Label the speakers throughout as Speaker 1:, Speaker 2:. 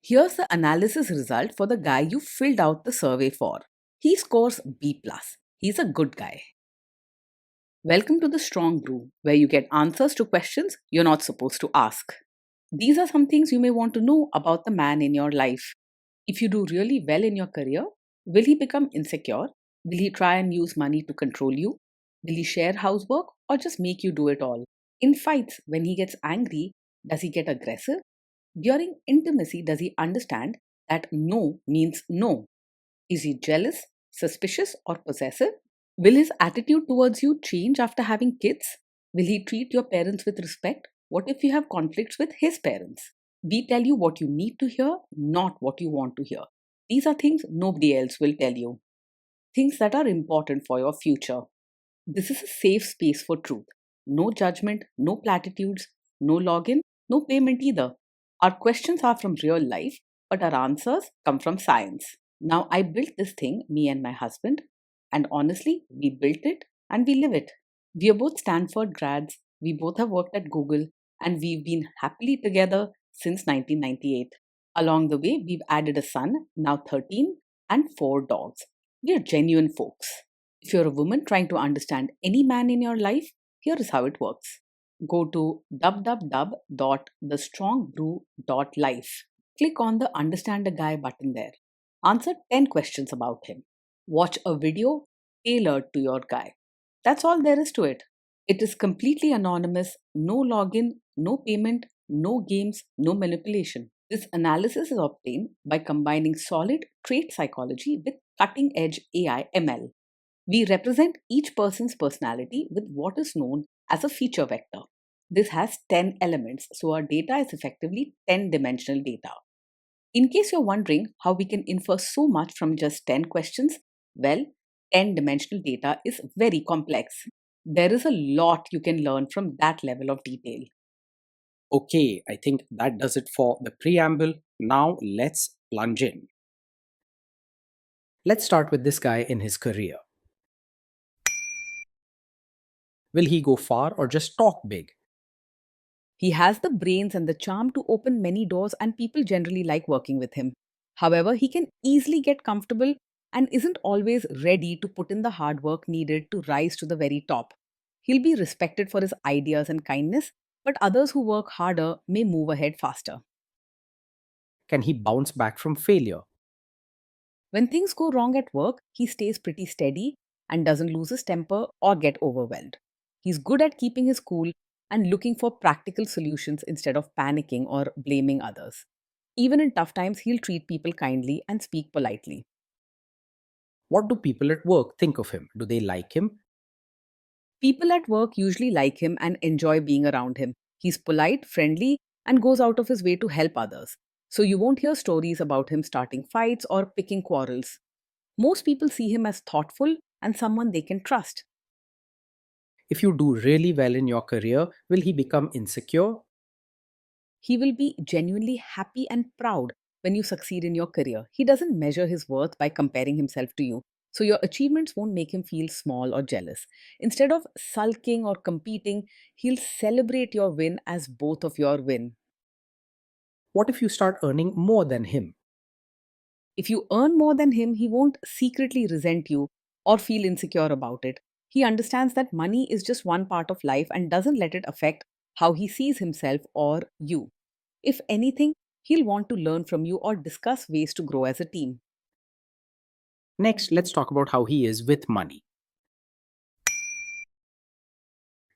Speaker 1: Here's the analysis result for the guy you filled out the survey for. He scores B+. He's a good guy. Welcome to the Strong Brew, where you get answers to questions you're not supposed to ask. These are some things you may want to know about the man in your life. If you do really well in your career, will he become insecure? Will he try and use money to control you? Will he share housework or just make you do it all? In fights, when he gets angry, does he get aggressive? During intimacy, does he understand that no means no? Is he jealous, suspicious, or possessive? Will his attitude towards you change after having kids? Will he treat your parents with respect? What if you have conflicts with his parents? We tell you what you need to hear, not what you want to hear. These are things nobody else will tell you. Things that are important for your future. This is a safe space for truth. No judgment, no platitudes, no login, no payment either. Our questions are from real life, but our answers come from science. Now, I built this thing, me and my husband, and honestly, we built it and we live it. We are both Stanford grads, we both have worked at Google, and we've been happily together since 1998. Along the way, we've added a son, now 13, and 4 dogs. We are genuine folks. If you're a woman trying to understand any man in your life, here is how it works. Go to www.thestrongbrew.life. Click on the Understand a Guy button there. Answer 10 questions about him. Watch a video tailored to your guy. That's all there is to it. It is completely anonymous, no login, no payment, no games, no manipulation. This analysis is obtained by combining solid trait psychology with cutting edge AI ML. We represent each person's personality with what is known as a feature vector. This has 10 elements, so our data is effectively 10-dimensional data. In case you're wondering how we can infer so much from just 10 questions, well, 10-dimensional data is very complex. There is a lot you can learn from that level of detail.
Speaker 2: Okay, I think that does it for the preamble. Now let's plunge in. Let's start with this guy in his career. Will he go far or just talk big?
Speaker 1: He has the brains and the charm to open many doors, and people generally like working with him. However, he can easily get comfortable and isn't always ready to put in the hard work needed to rise to the very top. He'll be respected for his ideas and kindness, but others who work harder may move ahead faster.
Speaker 2: Can he bounce back from failure?
Speaker 1: When things go wrong at work, he stays pretty steady and doesn't lose his temper or get overwhelmed. He's good at keeping his cool and looking for practical solutions instead of panicking or blaming others. Even in tough times, he'll treat people kindly and speak politely.
Speaker 2: What do people at work think of him? Do they like him?
Speaker 1: People at work usually like him and enjoy being around him. He's polite, friendly, and goes out of his way to help others. So you won't hear stories about him starting fights or picking quarrels. Most people see him as thoughtful and someone they can trust.
Speaker 2: If you do really well in your career, will he become insecure?
Speaker 1: He will be genuinely happy and proud when you succeed in your career. He doesn't measure his worth by comparing himself to you. So your achievements won't make him feel small or jealous. Instead of sulking or competing, he'll celebrate your win as both of your win.
Speaker 2: What if you start earning more than him?
Speaker 1: If you earn more than him, he won't secretly resent you or feel insecure about it. He understands that money is just one part of life and doesn't let it affect how he sees himself or you. If anything, he'll want to learn from you or discuss ways to grow as a team.
Speaker 2: Next, let's talk about how he is with money.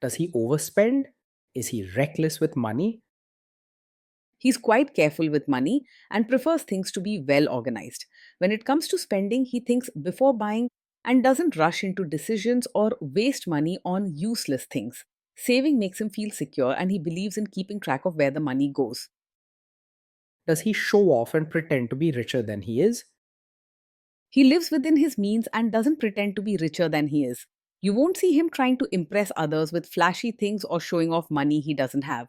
Speaker 2: Does he overspend? Is he reckless with money?
Speaker 1: He's quite careful with money and prefers things to be well organized. When it comes to spending, he thinks before buying and doesn't rush into decisions or waste money on useless things. Saving makes him feel secure and he believes in keeping track of where the money goes.
Speaker 2: Does he show off and pretend to be richer than he is?
Speaker 1: He lives within his means and doesn't pretend to be richer than he is. You won't see him trying to impress others with flashy things or showing off money he doesn't have.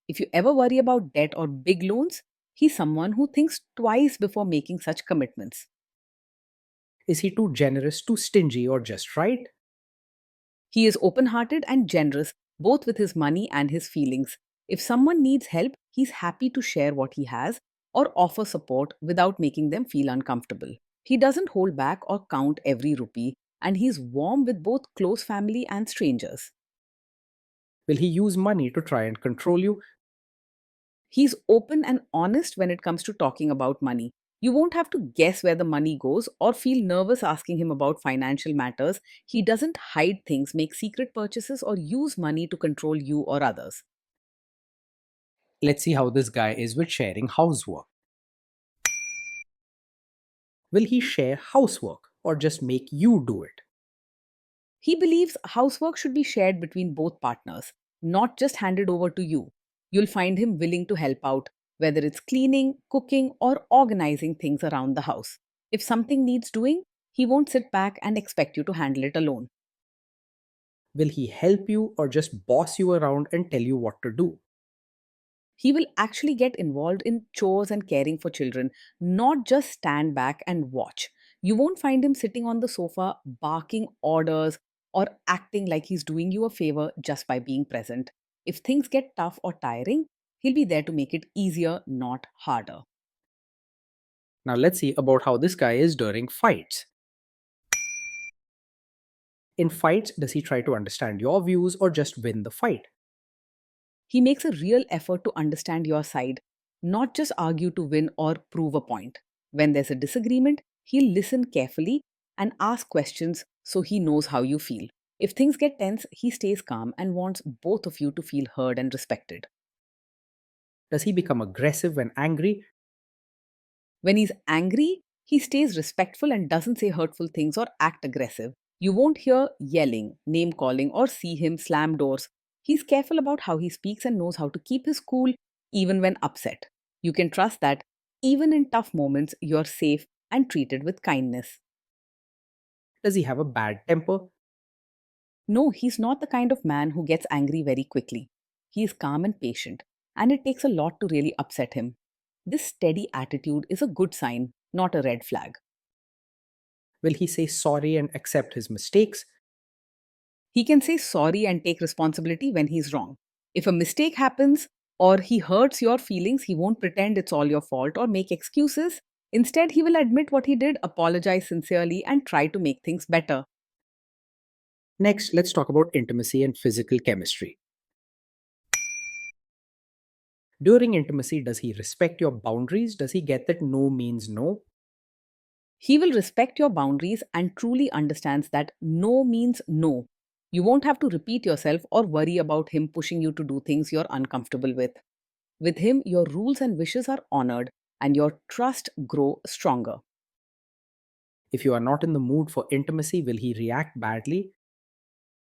Speaker 1: If you ever worry about debt or big loans, he's someone who thinks twice before making such commitments.
Speaker 2: Is he too generous, too stingy, or just right?
Speaker 1: He is open hearted and generous both with his money and his feelings. If someone needs help, he's happy to share what he has, or offer support without making them feel uncomfortable. He doesn't hold back or count every rupee, and he's warm with both close family and strangers.
Speaker 2: Will he use money to try and control you?
Speaker 1: He's open and honest when it comes to talking about money. You won't have to guess where the money goes or feel nervous asking him about financial matters. He doesn't hide things, make secret purchases, or use money to control you or others.
Speaker 2: Let's see how this guy is with sharing housework. Will he share housework or just make you do it?
Speaker 1: He believes housework should be shared between both partners, not just handed over to you. You'll find him willing to help out, whether it's cleaning, cooking, or organizing things around the house. If something needs doing, he won't sit back and expect you to handle it alone.
Speaker 2: Will he help you or just boss you around and tell you what to do?
Speaker 1: He will actually get involved in chores and caring for children, not just stand back and watch. You won't find him sitting on the sofa barking orders or acting like he's doing you a favor just by being present. If things get tough or tiring, he'll be there to make it easier, not harder.
Speaker 2: Now let's see about how this guy is during fights. In fights, does he try to understand your views or just win the fight?
Speaker 1: He makes a real effort to understand your side, not just argue to win or prove a point. When there's a disagreement, he'll listen carefully and ask questions so he knows how you feel. If things get tense, he stays calm and wants both of you to feel heard and respected.
Speaker 2: Does he become aggressive when angry?
Speaker 1: When he's angry, he stays respectful and doesn't say hurtful things or act aggressive. You won't hear yelling, name calling, or see him slam doors. He's careful about how he speaks and knows how to keep his cool even when upset. You can trust that even in tough moments, you're safe and treated with kindness.
Speaker 2: Does he have a bad temper?
Speaker 1: No, he's not the kind of man who gets angry very quickly. He is calm and patient, and it takes a lot to really upset him. This steady attitude is a good sign, not a red flag.
Speaker 2: Will he say sorry and accept his mistakes?
Speaker 1: He can say sorry and take responsibility when he's wrong. If a mistake happens or he hurts your feelings, he won't pretend it's all your fault or make excuses. Instead, he will admit what he did, apologize sincerely, and try to make things better.
Speaker 2: Next, let's talk about intimacy and physical chemistry. During intimacy, does he respect your boundaries? Does he get that no means no?
Speaker 1: He will respect your boundaries and truly understands that no means no. You won't have to repeat yourself or worry about him pushing you to do things you're uncomfortable with. With him, your rules and wishes are honored and your trust grow stronger.
Speaker 2: If you are not in the mood for intimacy, will he react badly?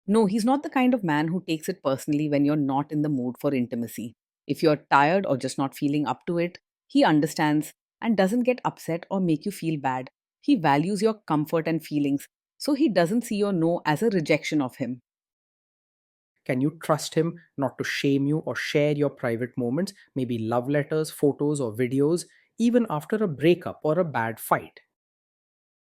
Speaker 1: No, he's not the kind of man who takes it personally when you're not in the mood for intimacy. If you're tired or just not feeling up to it, he understands and doesn't get upset or make you feel bad. He values your comfort and feelings, so he doesn't see your no as a rejection of him.
Speaker 2: Can you trust him not to shame you or share your private moments, maybe love letters, photos, or videos, even after a breakup or a bad fight?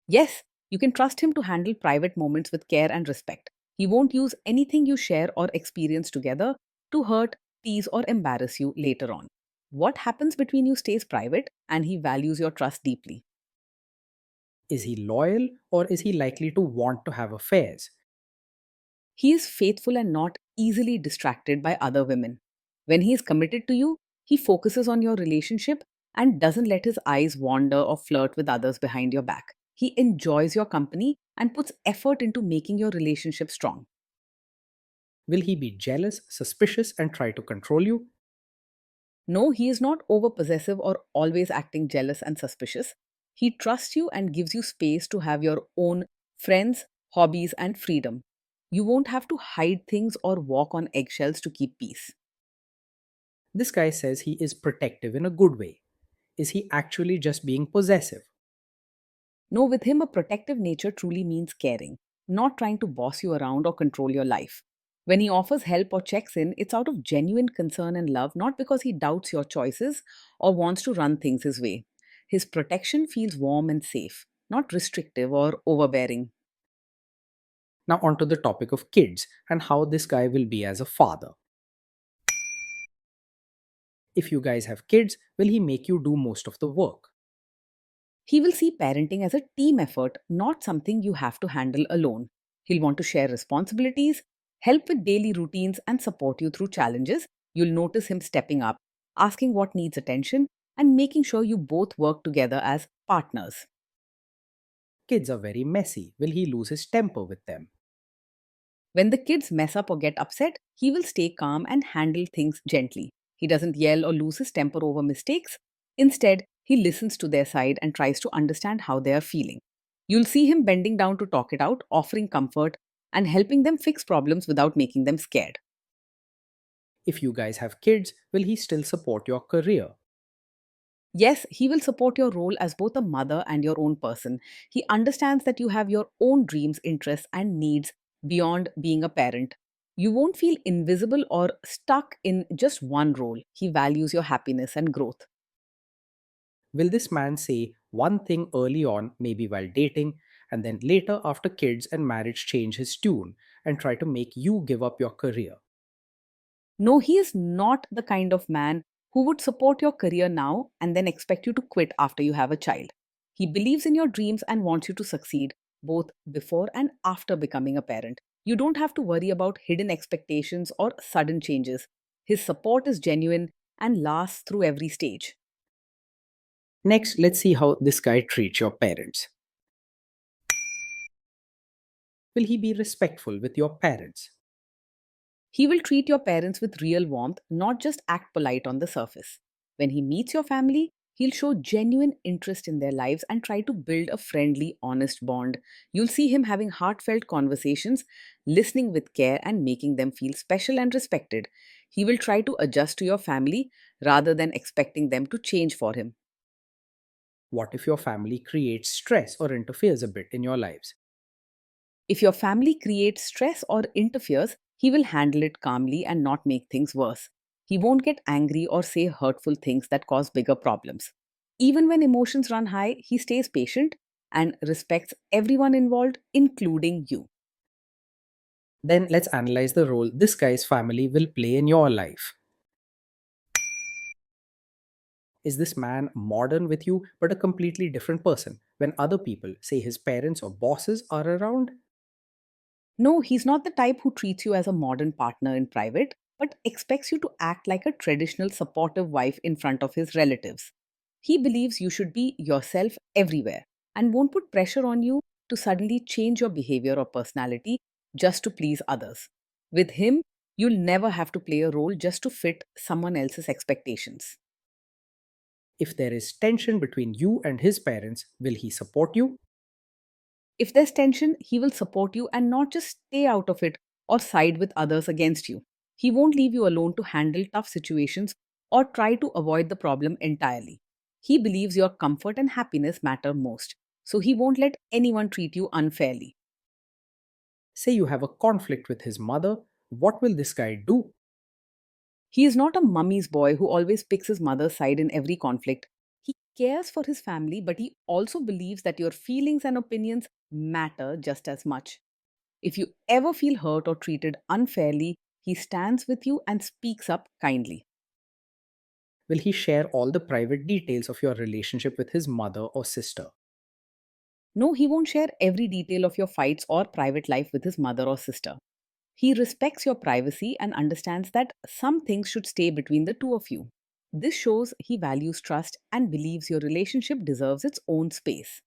Speaker 1: Yes, you can trust him to handle private moments with care and respect. He won't use anything you share or experience together to hurt, tease, or embarrass you later on. What happens between you stays private, and he values your trust deeply.
Speaker 2: Is he loyal or is he likely to want to have affairs?
Speaker 1: He is faithful and not easily distracted by other women. When he is committed to you, he focuses on your relationship and doesn't let his eyes wander or flirt with others behind your back. He enjoys your company and puts effort into making your relationship strong.
Speaker 2: Will he be jealous, suspicious, and try to control you?
Speaker 1: No, he is not over possessive or always acting jealous and suspicious. He trusts you and gives you space to have your own friends, hobbies, and freedom. You won't have to hide things or walk on eggshells to keep peace.
Speaker 2: This guy says he is protective in a good way. Is he actually just being possessive?
Speaker 1: No, with him, a protective nature truly means caring, not trying to boss you around or control your life. When he offers help or checks in, it's out of genuine concern and love, not because he doubts your choices or wants to run things his way. His protection feels warm and safe, not restrictive or overbearing.
Speaker 2: Now, onto the topic of kids and how this guy will be as a father. If you guys have kids, will he make you do most of the work?
Speaker 1: He will see parenting as a team effort, not something you have to handle alone. He'll want to share responsibilities, help with daily routines, and support you through challenges. You'll notice him stepping up, asking what needs attention, and making sure you both work together as partners.
Speaker 2: Kids are very messy. Will he lose his temper with them?
Speaker 1: When the kids mess up or get upset, he will stay calm and handle things gently. He doesn't yell or lose his temper over mistakes. Instead, he listens to their side and tries to understand how they are feeling. You'll see him bending down to talk it out, offering comfort, and helping them fix problems without making them scared.
Speaker 2: If you guys have kids, will he still support your career?
Speaker 1: Yes, he will support your role as both a mother and your own person. He understands that you have your own dreams, interests, and needs beyond being a parent. You won't feel invisible or stuck in just one role. He values your happiness and growth.
Speaker 2: Will this man say one thing early on, maybe while dating, and then later after kids and marriage change his tune and try to make you give up your career?
Speaker 1: No, he is not the kind of man who would support your career now and then expect you to quit after you have a child. He believes in your dreams and wants you to succeed both before and after becoming a parent. You don't have to worry about hidden expectations or sudden changes. His support is genuine and lasts through every stage.
Speaker 2: Next, let's see how this guy treats your parents. Will he be respectful with your parents?
Speaker 1: He will treat your parents with real warmth, not just act polite on the surface. When he meets your family, he'll show genuine interest in their lives and try to build a friendly, honest bond. You'll see him having heartfelt conversations, listening with care, and making them feel special and respected. He will try to adjust to your family rather than expecting them to change for him.
Speaker 2: What if your family creates stress or interferes a bit in your lives?
Speaker 1: If your family creates stress or interferes, he will handle it calmly and not make things worse. He won't get angry or say hurtful things that cause bigger problems. Even when emotions run high, he stays patient and respects everyone involved, including you.
Speaker 2: Then let's analyze the role this guy's family will play in your life. Is this man modern with you but a completely different person when other people, say his parents or bosses, are around?
Speaker 1: No, he's not the type who treats you as a modern partner in private, but expects you to act like a traditional supportive wife in front of his relatives. He believes you should be yourself everywhere and won't put pressure on you to suddenly change your behavior or personality just to please others. With him, you'll never have to play a role just to fit someone else's expectations.
Speaker 2: If there is tension between you and his parents, will he support you?
Speaker 1: If there's tension, he will support you and not just stay out of it or side with others against you. He won't leave you alone to handle tough situations or try to avoid the problem entirely. He believes your comfort and happiness matter most, so he won't let anyone treat you unfairly.
Speaker 2: Say you have a conflict with his mother, what will this guy do?
Speaker 1: He is not a mummy's boy who always picks his mother's side in every conflict. He cares for his family, but he also believes that your feelings and opinions matter just as much. If you ever feel hurt or treated unfairly, he stands with you and speaks up kindly.
Speaker 2: Will he share all the private details of your relationship with his mother or sister?
Speaker 1: No, he won't share every detail of your fights or private life with his mother or sister. He respects your privacy and understands that some things should stay between the two of you. This shows he values trust and believes your relationship deserves its own space.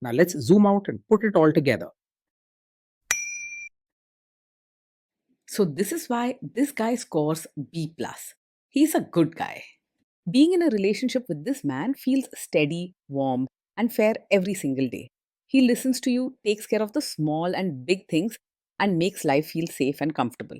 Speaker 2: Now let's zoom out and put it all together.
Speaker 1: So this is why this guy scores B+. He's a good guy. Being in a relationship with this man feels steady, warm, and fair every single day. He listens to you, takes care of the small and big things, and makes life feel safe and comfortable.